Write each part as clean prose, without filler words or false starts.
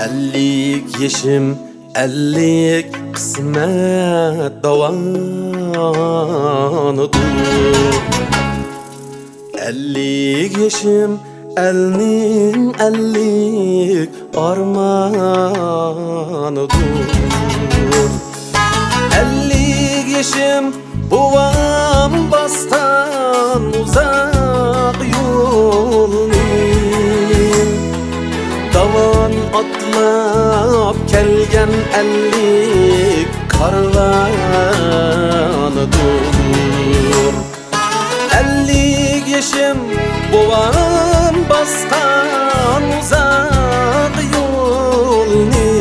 Ellik yeşim, ellik kısmet davanıdır. Ellik yeşim, elnin ellik armanıdır. Ellik yeşim, buvam bastan uzak yolni davan atlap kelgen ellik karvanıdır. Ellik yeşim, buvam bastan uzak yolni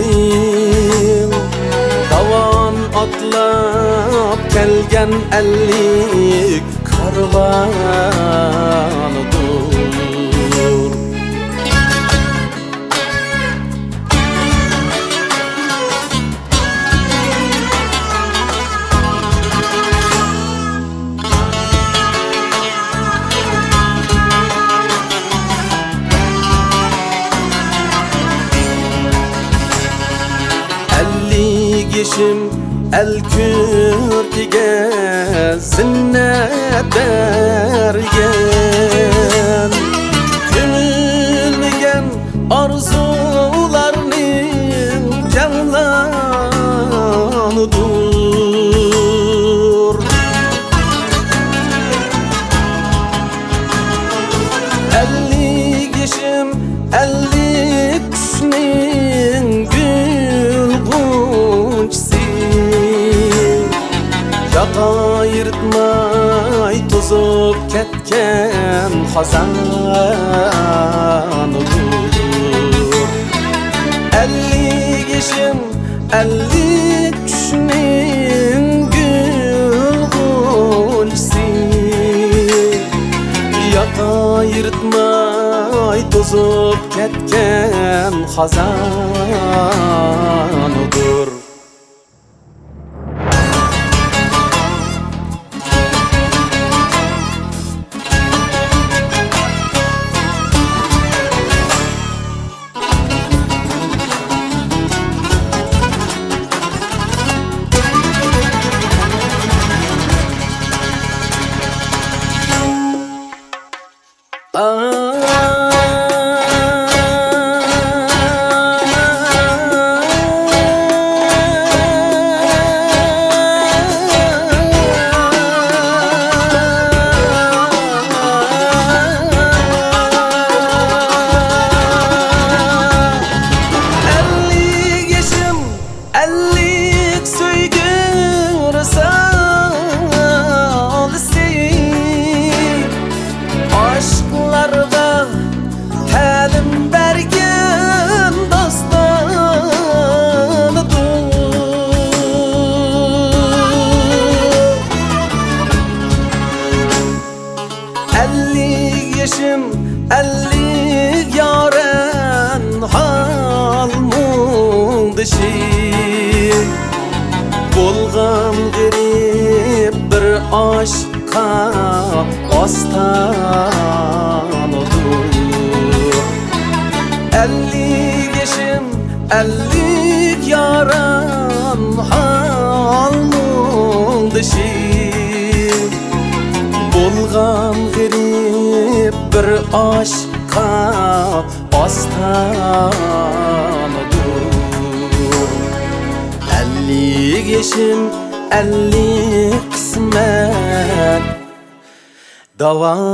davan atlap kelgen ellik karvanıdır. Ellik yeşim, el kürkige zinnet bergen Gönülgen arzularının canlanıdır. Ellik yeşim, ellik kuşnin gül gunçsi Yaka yırtmay tozup ketken hazanıdır. Ellik yeşim, ellik kuşnin gül gunçsi Yaka yırtmay tozup ketken hazanıdır. Ellik yeşim, ellik yaren halmun dışı Bolgan garip bir aşka astanıdır. Ellik yeşim, ellik yaren halmun dışı Bolgan garip bir aşka astanıdır. Ellik yeşim, ellik kısmet davan